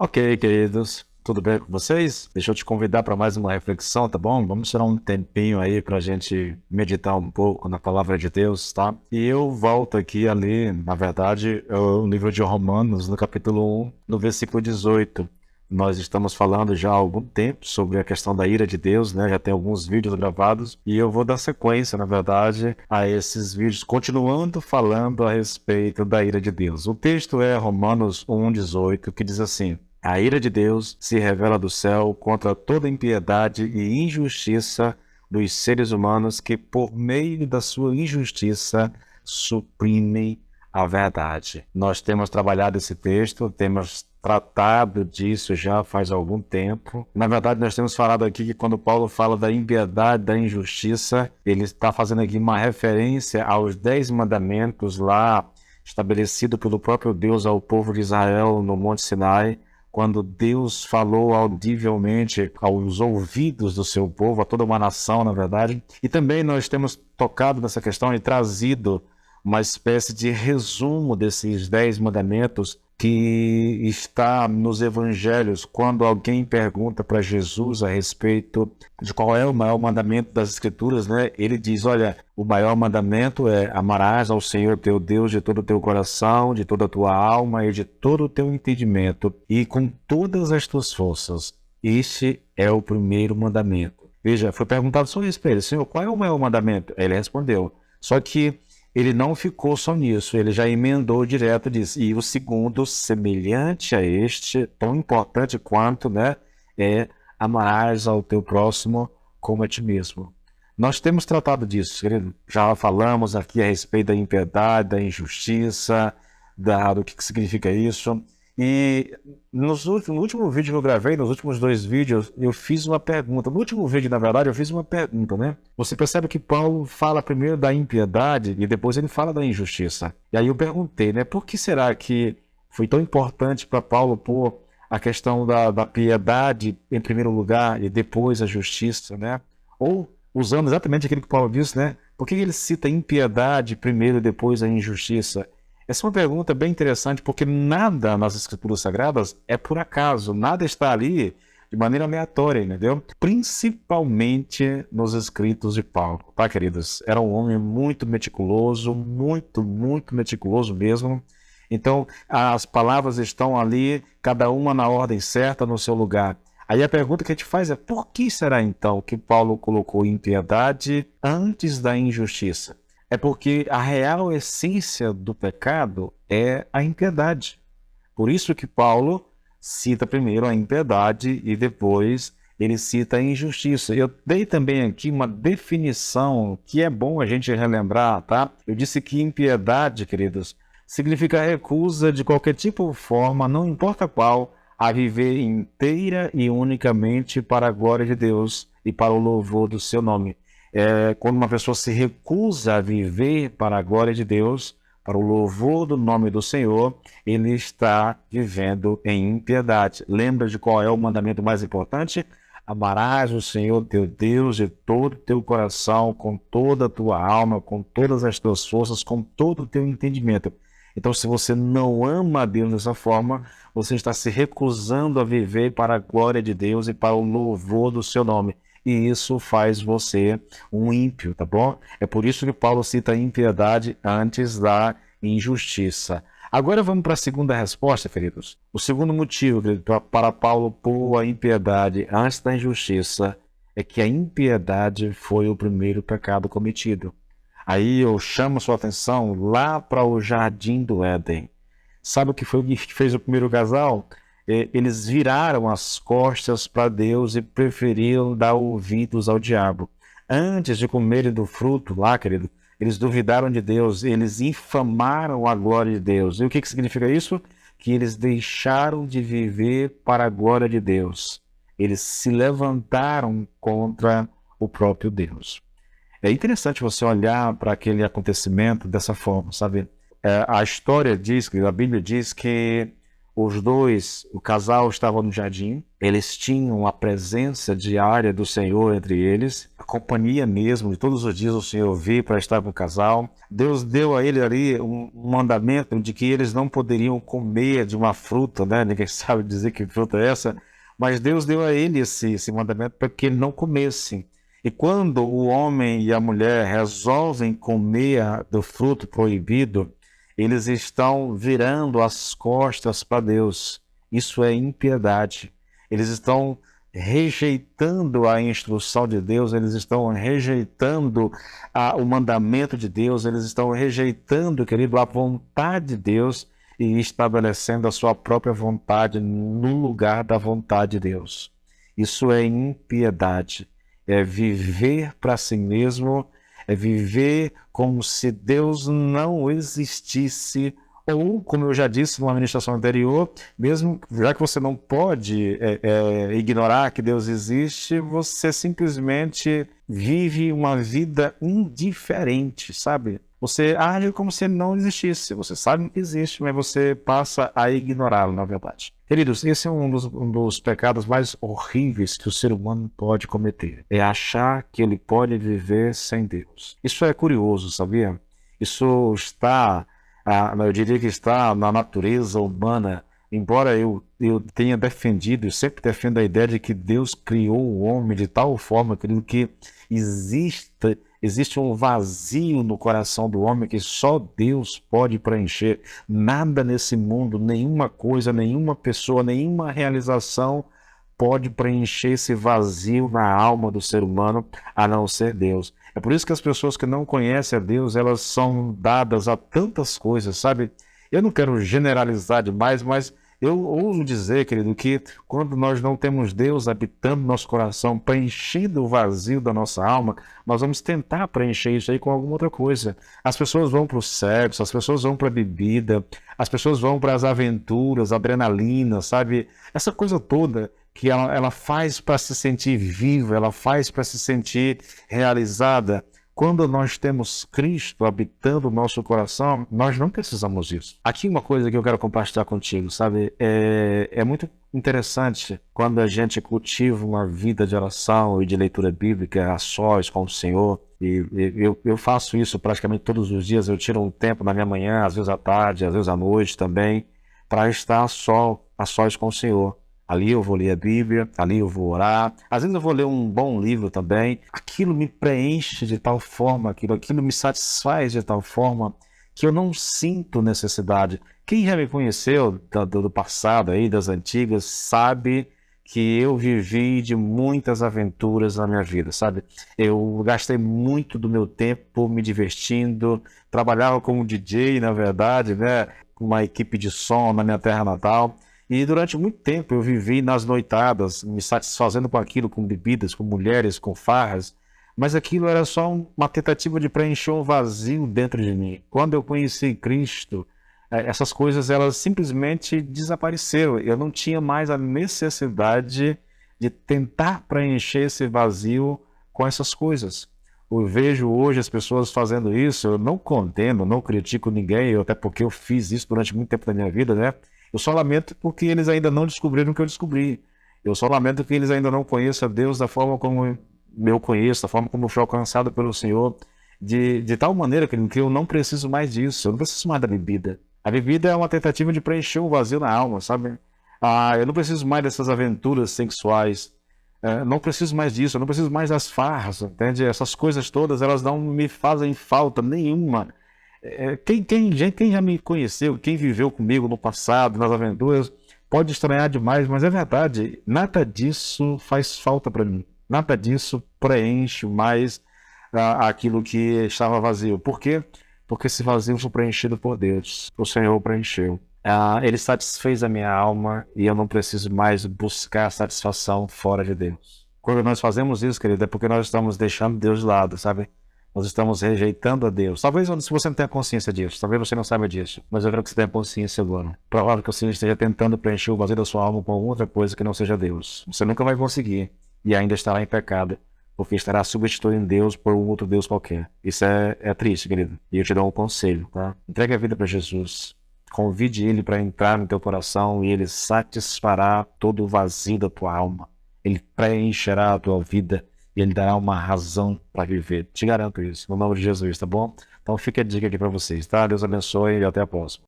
Ok, queridos, tudo bem com vocês? Deixa eu te convidar para mais uma reflexão, tá bom? Vamos tirar um tempinho aí para a gente meditar um pouco na palavra de Deus, tá? E eu volto aqui a ler, na verdade, o livro de Romanos, no capítulo 1, no versículo 18. Nós estamos falando já há algum tempo sobre a questão da ira de Deus, né? Já tem alguns vídeos gravados e eu vou dar sequência, na verdade, a esses vídeos, continuando falando a respeito da ira de Deus. O texto é Romanos 1:18, que diz assim: a ira de Deus se revela do céu contra toda impiedade e injustiça dos seres humanos que, por meio da sua injustiça, suprimem a verdade. Nós temos trabalhado esse texto, temos tratado disso já faz algum tempo. Na verdade, nós temos falado aqui que quando Paulo fala da impiedade, da injustiça, ele está fazendo aqui uma referência aos 10 mandamentos lá estabelecido pelo próprio Deus ao povo de Israel no Monte Sinai, quando Deus falou audivelmente aos ouvidos do seu povo, a toda uma nação, na verdade. E também nós temos tocado nessa questão e trazido uma espécie de resumo desses 10 mandamentos que está nos evangelhos, quando alguém pergunta para Jesus a respeito de qual é o maior mandamento das Escrituras, né? Ele diz, olha, o maior mandamento é amarás ao Senhor teu Deus de todo o teu coração, de toda a tua alma e de todo o teu entendimento e com todas as tuas forças. Este é o primeiro mandamento. Veja, foi perguntado sobre isso para ele, Senhor, qual é o maior mandamento? Ele respondeu, só que ele não ficou só nisso, ele já emendou direto disso. E o segundo, semelhante a este, tão importante quanto, né, é amarás ao teu próximo como a ti mesmo. Nós temos tratado disso, querido. Já falamos aqui a respeito da impiedade, da injustiça, do que significa isso. E no último vídeo que eu gravei, nos últimos 2 vídeos, eu fiz uma pergunta. No último vídeo, na verdade, eu fiz uma pergunta, né? Você percebe que Paulo fala primeiro da impiedade e depois ele fala da injustiça. E aí eu perguntei, né? Por que será que foi tão importante para Paulo pôr a questão da piedade em primeiro lugar e depois a justiça, né? Ou, usando exatamente aquilo que Paulo disse, né? Por que ele cita impiedade primeiro e depois a injustiça? Essa é uma pergunta bem interessante, porque nada nas Escrituras Sagradas é por acaso, nada está ali de maneira aleatória, entendeu? Principalmente nos escritos de Paulo, tá, queridos? Era um homem muito meticuloso, muito meticuloso mesmo. Então, as palavras estão ali, cada uma na ordem certa, no seu lugar. Aí a pergunta que a gente faz é, por que será então que Paulo colocou impiedade antes da injustiça? É porque a real essência do pecado é a impiedade. Por isso que Paulo cita primeiro a impiedade e depois ele cita a injustiça. Eu dei também aqui uma definição que é bom a gente relembrar, tá? Eu disse que impiedade, queridos, significa recusa de qualquer tipo ou forma, não importa qual, a viver inteira e unicamente para a glória de Deus e para o louvor do seu nome. Quando uma pessoa se recusa a viver para a glória de Deus, para o louvor do nome do Senhor, ele está vivendo em impiedade. Lembra de qual é o mandamento mais importante? Amarás o Senhor teu Deus de todo o teu coração, com toda a tua alma, com todas as tuas forças, com todo o teu entendimento. Então, se você não ama a Deus dessa forma, você está se recusando a viver para a glória de Deus e para o louvor do seu nome. E isso faz você um ímpio, tá bom? É por isso que Paulo cita a impiedade antes da injustiça. Agora vamos para a segunda resposta, queridos. O segundo motivo, querido, para Paulo pôr a impiedade antes da injustiça é que a impiedade foi o primeiro pecado cometido. Aí eu chamo sua atenção lá para o Jardim do Éden. Sabe o que foi o que fez o primeiro casal? Eles viraram as costas para Deus e preferiram dar ouvidos ao diabo. Antes de comerem do fruto lá, querido, eles duvidaram de Deus, eles infamaram a glória de Deus. E o que significa isso? Que eles deixaram de viver para a glória de Deus. Eles se levantaram contra o próprio Deus. É interessante você olhar para aquele acontecimento dessa forma, sabe? A história diz, a Bíblia diz que os dois, o casal estava no jardim, eles tinham a presença diária do Senhor entre eles, a companhia mesmo, de todos os dias o Senhor veio para estar com o casal. Deus deu a ele ali um mandamento de que eles não poderiam comer de uma fruta, né? Ninguém sabe dizer que fruta é essa, mas Deus deu a ele esse mandamento para que ele não comesse. E quando o homem e a mulher resolvem comer do fruto proibido, eles estão virando as costas para Deus. Isso é impiedade. Eles estão rejeitando a instrução de Deus, eles estão rejeitando o mandamento de Deus, eles estão rejeitando, querido, a vontade de Deus e estabelecendo a sua própria vontade no lugar da vontade de Deus. Isso é impiedade. É viver para si mesmo, é viver como se Deus não existisse, ou, como eu já disse numa ministração anterior, mesmo já que você não pode ignorar que Deus existe, você simplesmente vive uma vida indiferente, sabe? Você age como se ele não existisse. Você sabe que existe, mas você passa a ignorá-lo, na verdade. Queridos, esse é um dos pecados mais horríveis que o ser humano pode cometer. É achar que ele pode viver sem Deus. Isso é curioso, sabia? Isso está, eu diria que está na natureza humana. Embora eu tenha defendido, eu sempre defendo a ideia de que Deus criou o homem de tal forma, querido, que existe um vazio no coração do homem que só Deus pode preencher. Nada nesse mundo, nenhuma coisa, nenhuma pessoa, nenhuma realização pode preencher esse vazio na alma do ser humano, a não ser Deus. É por isso que as pessoas que não conhecem a Deus, elas são dadas a tantas coisas, sabe? Eu não quero generalizar demais, mas eu ouso dizer, querido, que quando nós não temos Deus habitando nosso coração, preenchendo o vazio da nossa alma, nós vamos tentar preencher isso aí com alguma outra coisa. As pessoas vão para o sexo, as pessoas vão para a bebida, as pessoas vão para as aventuras, adrenalina, sabe? Essa coisa toda que ela faz para se sentir viva, ela faz para se sentir realizada. Quando nós temos Cristo habitando o nosso coração, nós não precisamos disso. Aqui uma coisa que eu quero compartilhar contigo, sabe? É muito interessante quando a gente cultiva uma vida de oração e de leitura bíblica a sós com o Senhor. E eu faço isso praticamente todos os dias. Eu tiro um tempo na minha manhã, às vezes à tarde, às vezes à noite também, para estar a sós com o Senhor. Ali eu vou ler a Bíblia, ali eu vou orar. Às vezes eu vou ler um bom livro também. Aquilo me preenche de tal forma, aquilo me satisfaz de tal forma que eu não sinto necessidade. Quem já me conheceu do passado, aí, das antigas, sabe que eu vivi de muitas aventuras na minha vida, sabe? Eu gastei muito do meu tempo me divertindo, trabalhava como DJ, na verdade, né? Com uma equipe de som na minha terra natal. E durante muito tempo eu vivi nas noitadas, me satisfazendo com aquilo, com bebidas, com mulheres, com farras, mas aquilo era só uma tentativa de preencher um vazio dentro de mim. Quando eu conheci Cristo, essas coisas elas simplesmente desapareceram. Eu não tinha mais a necessidade de tentar preencher esse vazio com essas coisas. Eu vejo hoje as pessoas fazendo isso, eu não condeno, não critico ninguém, até porque eu fiz isso durante muito tempo da minha vida, né? Eu só lamento porque eles ainda não descobriram o que eu descobri. Eu só lamento que eles ainda não conheçam a Deus da forma como eu conheço, da forma como eu fui alcançado pelo Senhor, de tal maneira que eu não preciso mais disso, eu não preciso mais da bebida. A bebida é uma tentativa de preencher um vazio na alma, sabe? Eu não preciso mais dessas aventuras sexuais, não preciso mais disso, eu não preciso mais das farras, entende? Essas coisas todas, elas não me fazem falta nenhuma. Quem já me conheceu, quem viveu comigo no passado, nas aventuras, pode estranhar demais, mas é verdade, nada disso faz falta para mim. Nada disso preenche mais aquilo que estava vazio. Por quê? Porque esse vazio foi preenchido por Deus. O Senhor preencheu. Ele satisfez a minha alma e eu não preciso mais buscar satisfação fora de Deus. Quando nós fazemos isso, querido, é porque nós estamos deixando Deus de lado, sabe? Nós estamos rejeitando a Deus. Talvez se você não tenha consciência disso, talvez você não saiba disso, mas eu quero que você tenha consciência agora. Provável que você esteja tentando preencher o vazio da sua alma com outra coisa que não seja Deus. Você nunca vai conseguir e ainda estará em pecado, porque estará substituindo Deus por um outro Deus qualquer. Isso é triste, querido. E eu te dou um conselho, tá? Entregue a vida para Jesus. Convide ele para entrar no teu coração e ele satisfará todo o vazio da tua alma. Ele preencherá a tua vida e ele dará uma razão para viver. Te garanto isso, no nome de Jesus, tá bom? Então fica a dica aqui para vocês, tá? Deus abençoe e até a próxima.